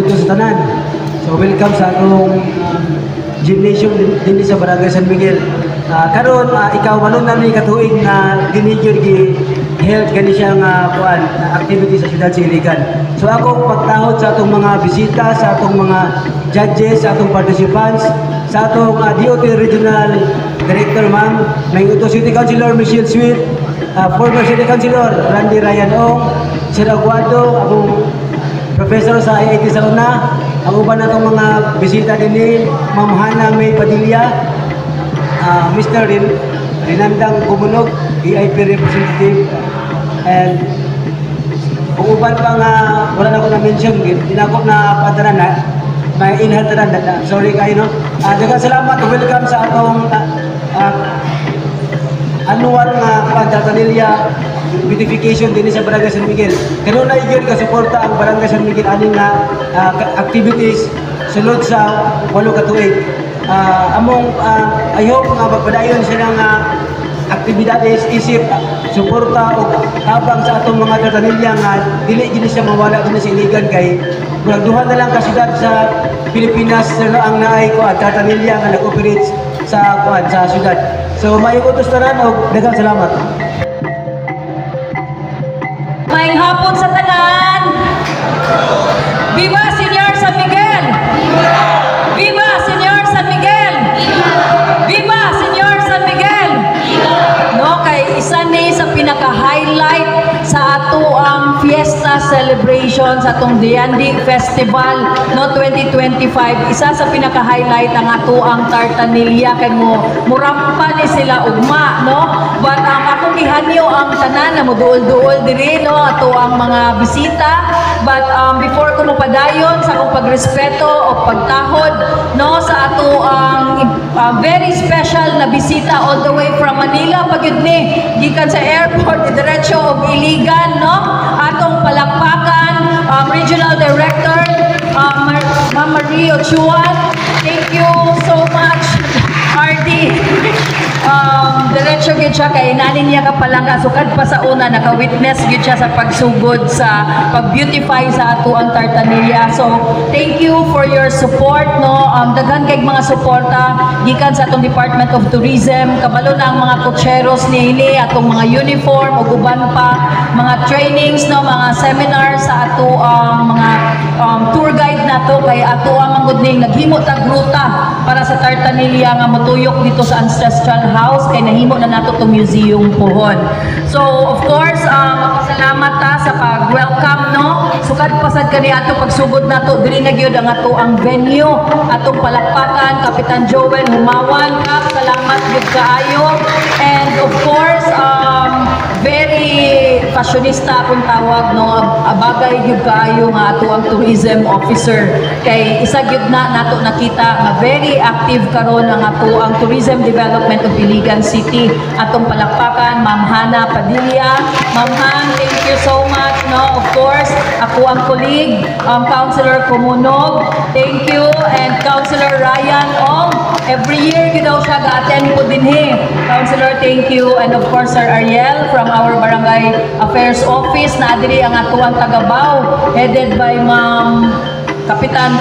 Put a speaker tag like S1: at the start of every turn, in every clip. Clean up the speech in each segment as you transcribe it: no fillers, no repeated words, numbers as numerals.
S1: dito sa tanan. So welcome sa atong gymnasium din sa Barangay San Miguel. Karon ikaw manon na ni katuig na dinigyo gi health gani siya nga kuan na activity sa siyudad sa Iligan. So ako pagtahod sa atong mga bisita, sa atong mga judges, sa atong participants, sa atong DOT Regional Director Ma'am, may utos City Councilor Michelle Sweet, former City Councilor Randy Ryan Ong, Sir Aguado, akong professor sa IIT Salona, ang uban natong mga bisita din Ma'am Hana May Padilla, Mr. Rinandang Kumunog, VIP representative, and kung uban pa nga wala na ko na-mention, dinakop na padaran na may inhaltaran na, sorry kayo no. Daghang salamat, welcome sa atong annual nga Pantaltanilya beautification din sa Barangay San Miguel. Kanuna iyon kasuporta ang Barangay San Miguel aning nga activities sulod sa 8 katuig. Among I hope nga magpadayon sila nga aktibidades isip suporta o tabang sa atong mga tatanilya nga dili gini siya mawala din sa Iligan kay murag duha na lang ka syudad sa Pilipinas na ang naay ko at tatanilya nga nag-operate sa kuan sa syudad. So may utos na ran og daghang salamat.
S2: Maayong hapon sa tanan. Viva Senior San Miguel! Viva Senior San Miguel! Viva Senior San Miguel! No, kay isa ni sa pinaka-highlight sa ato ang fiesta celebration sa atong Diandi Festival no 2025. Isa sa pinaka-highlight ang ato ang Tartanilya kay murampa ni sila ugma no. But akong gihanyo ang tanan na moduol-duol diri no ato ang mga bisita. But before ko mopadayon sa akong pagrespeto o pagtahod no sa ato ang very special na bisita all the way from Manila pagyud ni gikan sa airport diretso og Iligan no atong palakpakan Regional Director Ma'am Marie Ochuan. Thank you so much Hardy. Diretso gyud siya kay nanin niya kapalangga sukad pa sa una naka-witness gyud siya sa pagsugod sa pag-beautify sa ato ang Tartanilya. So thank you for your support no. Daghan kay mga suporta gikan sa atong Department of Tourism, kabalo na ang mga kotseros niini atong mga uniform ug uban pa mga trainings no, mga seminars sa ato ang mga tour guide nato kay ato ang manggod ning naghimo tag ruta para sa Tartanilya nga motuyok dito sa Ancestral House kay nahimo na nato tong museum pohon. So of course salamat ta sa pag-welcome no. Sukad pasad kani ato pagsugod nato diri na gyud ang ato ang venue atong palakpakan Kapitan Joel Humawan. Kap salamat gyud kaayo and of course very fashionista akong tawag no, abagay gyud kaayo nga ato ang tourism officer kay isa gyud na nato nakita nga very active karon ang ato ang tourism development of Iligan City. Atong palakpakan Ma'am Hana Padilla. Ma'am Han, thank you so much no. Of course ako ang colleague Councilor Kumunog, thank you, and Councilor Ryan Ong. Every year gyud daw siya ga-attend po dinhi. Councilor, thank you, and of course Sir Ariel from our Barangay Affairs Office na diri ang atuang Tagabaw headed by Ma'am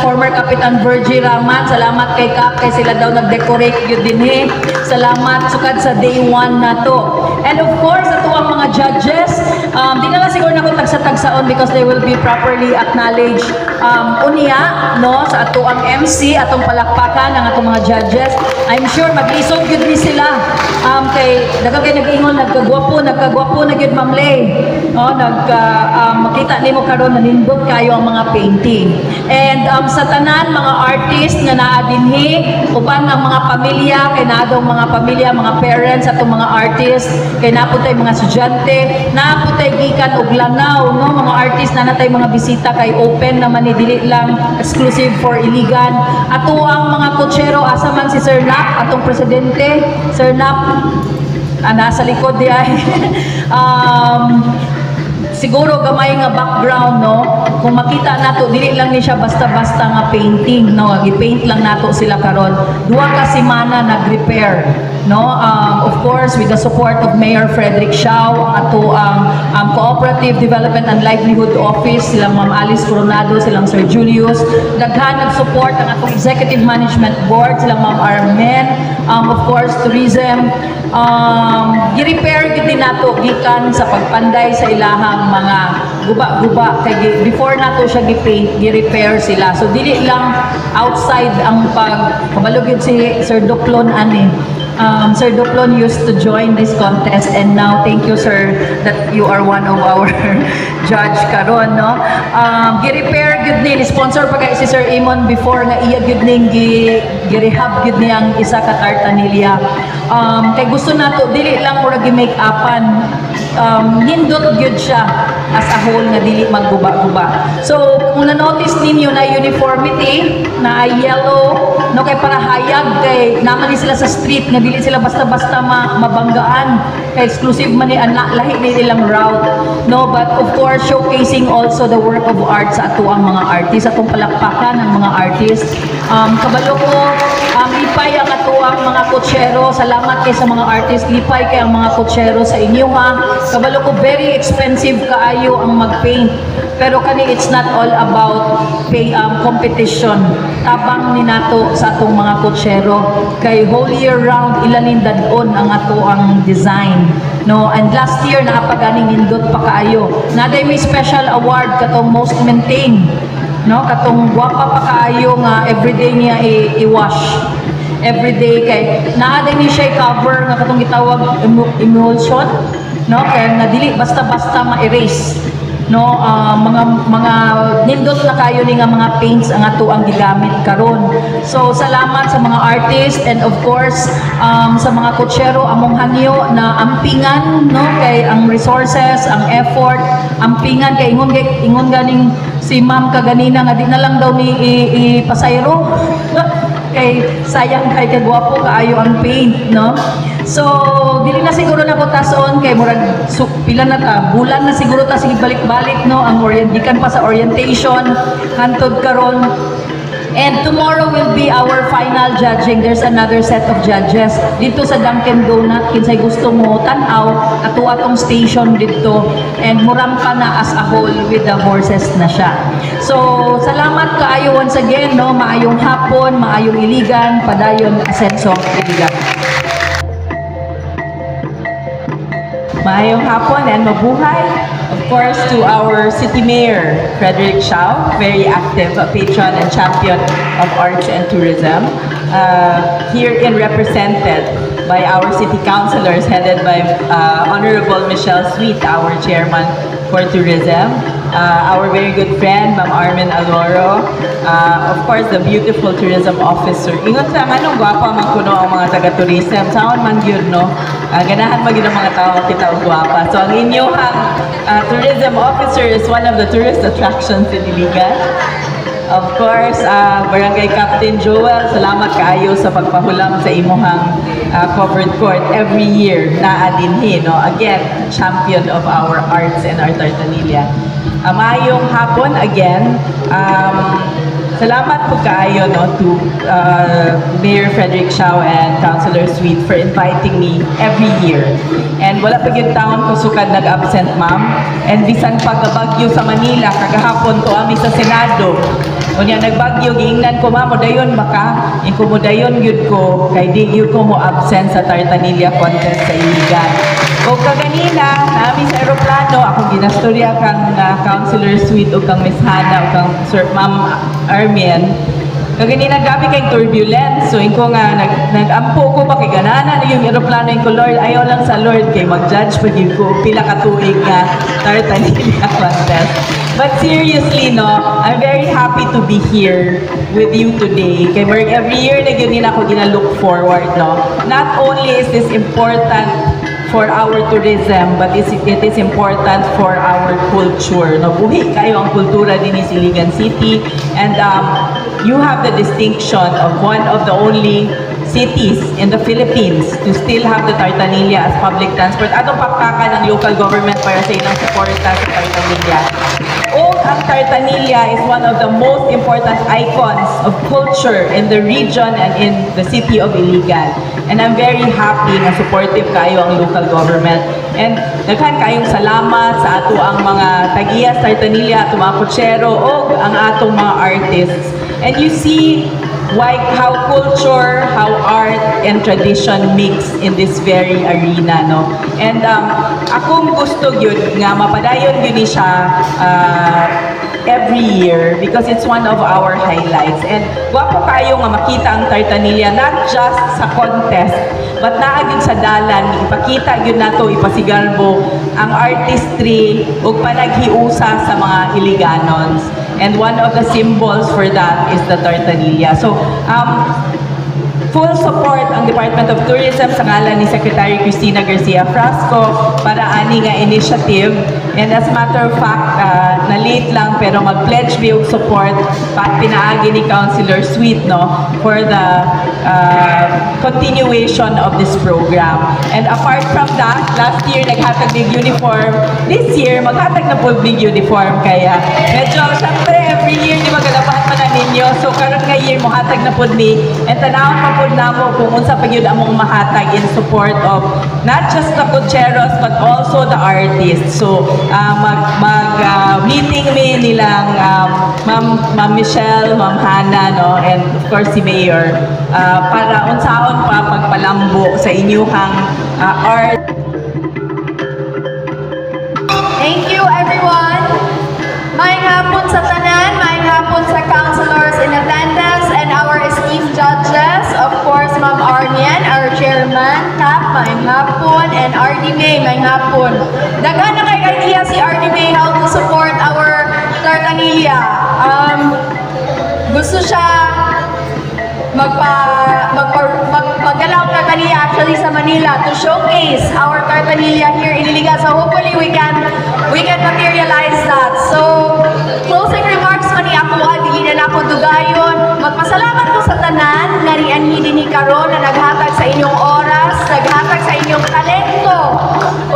S2: former Kapitan Virgie Raman. Salamat kay Kap kay sila daw nag-decorate yun dinhi. Salamat sukad sa day 1 na to. And of course ato ang mga judges, di na lang siguro na ko tagsa-tagsaon because they will be properly acknowledged unya no sa ato ang MC atong palakpakan ang atong mga judges. I'm sure maglisod gyud ni sila kay daghang kay nag-ingon nagkagwapo na gyud Ma'am Lay. Makita nimo karon nanindot kayo ang mga painting. And sa tanan mga artist nga naa dinhi uban ang mga pamilya kay naa daw mga pamilya, mga parents atong mga artist kay naputay mga estudyante, naputay gikan og Lanao no, mga artist na natay mga bisita kay open naman ni dili lang exclusive for Iligan. Ato ang mga kotsero asa man si Sir Nap atong presidente, Sir Nap nasa likod di ay siguro gamay nga background, no? Kung makita nato dili lang ni siya basta-basta nga painting, no? Gi-paint lang nato sila karon. Duha ka semana nag-repair, no? Of course, with the support of Mayor Frederick Siao, ato ang Cooperative Development and Livelihood Office, silang Ma'am Alice Coronado, silang Sir Julius, daghan nag-support ang atong Executive Management Board, silang Ma'am Armen, of course, tourism, gi-repair gid din nato gikan sa pagpanday sa ilahang mga guba-guba kay before nato siya gi-paint, gi-repair sila. So dili lang outside ang pagkabalugid si Sir Duplon ani. Sir Duplon used to join this contest, and now thank you, sir, that you are one of our judge karon, no? Gi-repair gud ni sponsor pa kay si Sir Imon before nga iya gud ning gi-rehab gud niyang isa ka tartanilya. Kay gusto nato dili lang mura gi-make upan, nindot gyud siya as a whole nga dili magguba-guba. So kung na-notice ninyo na uniformity na yellow, no, kay para hayag kay naman ni sila sa street nga dili sila basta-basta mabanggaan kay exclusive man ni lahi ni ilang route, no, but of course showcasing also the work of art sa ato ang mga artists, atong palakpakan ng mga artists. Kabalo ko lipay ang ato ang mga kutsero, salamat kay sa mga artists, lipay kay ang mga kutsero sa inyo ha. Kabalo ko very expensive kaayo ang mag-paint, pero kani it's not all about competition. Tabang ni nato sa atong mga kutsero kay whole year round ilanin dadon ang ato ang design, no, and last year naapaganing nindot pa kaayo. Naday may special award katong most maintained, no, katong guwapa pa kaayo nga everyday niya i-wash everyday kay naa din ni siya cover nga katong gitawag emulsion, no, kay nadili basta-basta ma-erase, no, mga nindot na kayo ni nga mga paints ang ato ang gigamit karon. So salamat sa mga artist and of course sa mga kutsero among hanyo na ampingan, no, kay ang resources, ang effort, ampingan kay ingon ganing si ma'am kaganina nga di na lang daw ni ipasayro kay sayang kay kagwapo kaayo ang paint, no. So dili na siguro na ko tason kay murag pila na ta bulan na siguro ta sige balik-balik, no, ang gikan pa sa orientation hantod karon. And tomorrow will be our final judging. There's another set of judges dito sa Dunkin Donut. Kinsay gusto mo tan-aw ato atong station dito, and muram pa na as a whole with the horses na siya. So salamat kaayo once again, no, maayong hapon, maayong iligan, padayon asenso iligan.
S3: Maayong hapon and mabuhay. Of course, to our City Mayor, Frederick Siao, very active patron and champion of arts and tourism. Herein represented by our city councilors headed by Honorable Michelle Sweet, our chairman for tourism. Our very good friend, Ma'am Armen Aloro. Of course, the beautiful tourism officer. Ingon sa anong gwapa man kuno ang mga taga-tourism. Saon man yun, no? Ganahan man yun ang mga tao kita og gwapa. So, ang inyong tourism officer is one of the tourist attractions in Iligan. Of course, Barangay Captain Joel, salamat kaayo sa pagpahulam sa imuhang covered court every year na adinhi, no? Again, champion of our arts and our Tartanilla. Maayong hapon again. Salamat po kaayo, no, to Mayor Frederick Siao and Councilor Sweet for inviting me every year. And wala pa yung taon ko sukad nag-absent, ma'am. And bisan pagkabagyo sa Manila, kagahapon to ami sa Senado. Unya nagbagyo, giingnan ko, ma'am, dayon baka, inkomodayon yun ko, kay di yun ko mo absent sa Tartanilla contest sa Iligan. O kaganina, namin sa aeroplano, akong ginastorya kang Councilor Sweet o kang Miss Hana o kang Sir Ma'am Armen. Kaganina, grabe kayong turbulence. So, inko nga, nag-ampo ko pa kay ganana na yung aeroplano ko, Lord, ayaw lang sa Lord kay mag-judge pag yun ko pila katuig nga Tartanilla contest. But seriously, no, I'm very happy to be here with you today. Kay every year na yun ako gina-look forward, no. Not only is this important for our tourism, but it is important for our culture. No, buhi kayo ang kultura din sa Iligan City, and you have the distinction of one of the only cities in the Philippines to still have the Tartanilla as public transport. Anong pakaka ng local government para sa ilang suporta sa Tartanilla? Ang Tartanilla is one of the most important icons of culture in the region and in the city of Iligan. And I'm very happy na supportive kayo ang local government. And daghan kayong salamat sa ato ang mga tagiya sa Tartanilla, ato mga kutsero, o ang atong mga artists. And you see how culture, how art and tradition mix in this very arena, no? And akong gusto yun nga mapadayon yun ni siya every year because it's one of our highlights. And wapo kayo nga makita ang Tartanilla not just sa contest but naagin sa dalan, ipakita yun nato, ipasigalbo ang artistry ug panaghiusa sa mga Iliganons. And one of the symbols for that is the Tartanilla. So, full support ang Department of Tourism sa ngalan ni Secretary Cristina Garcia Frasco para ani nga initiative. And as a matter of fact, na late lang pero mag-pledge me og support pat pinaagi ni Councilor Sweet, no, for the continuation of this program. And apart from that, last year naghatag big uniform. This year maghatag na po big uniform kaya medyo syempre every year di magalabahan man na ninyo. So karon nga year mohatag na po ni and tanawon pa po namo kung unsa pa gyud among mahatag in support of not just the kutseros but also the artists. So meeting me nilang Ma'am Michelle, Ma'am Hannah, no, and of course si Mayor para unsaon pa pagpalambo sa inyuhang art.
S4: Thank you, everyone. Maayong hapon sa tanan, maayong hapon sa councilors in attendance and our esteemed judges. Of course, Ma'am Arnian, our chairman, Kap, maayong hapon, and RD May, maayong hapon. Daghan na kay idea si RD May how to support our Tartanilla. Gusto siya magdala ang Tartanilla actually sa Manila to showcase our Tartanilla here in Iligan. So hopefully we can materialize that. So closing remarks man ni ako, dili na ako dugayon. Magpasalamat ko sa tanan nga rianhi dinhi karon na naghatag sa inyong oras, naghatag sa inyong talento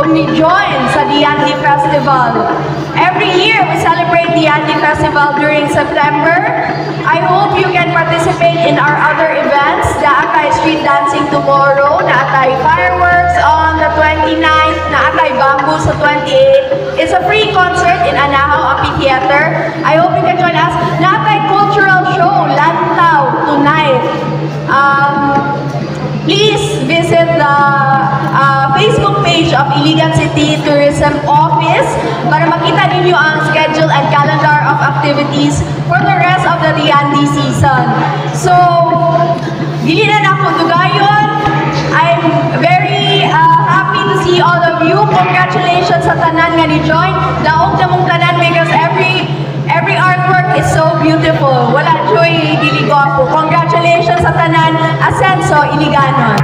S4: ug ni-join sa Diandi Festival. Every year we celebrate Diandi Festival during September. I hope you can participate in our other events. Naatay street dancing tomorrow, naatay fireworks on the 29th, naatay bamboo sa 28th. It's a free concert in Anahaw Amphitheater. I hope you can join us. Naatay cultural show, Lantaw, tonight. Please visit the Facebook page of Iligan City Tourism Office para makita ninyo ang schedule and calendar of activities for the rest of the Diandi season. So, dili na ako dugayon. I'm very happy to see all of you. Congratulations sa tanan nga ni-join. Daog na mong tanan because every artwork is so beautiful. Wala joy, dili ko ako. Congratulations sa tanan. Asenso, Iliganon.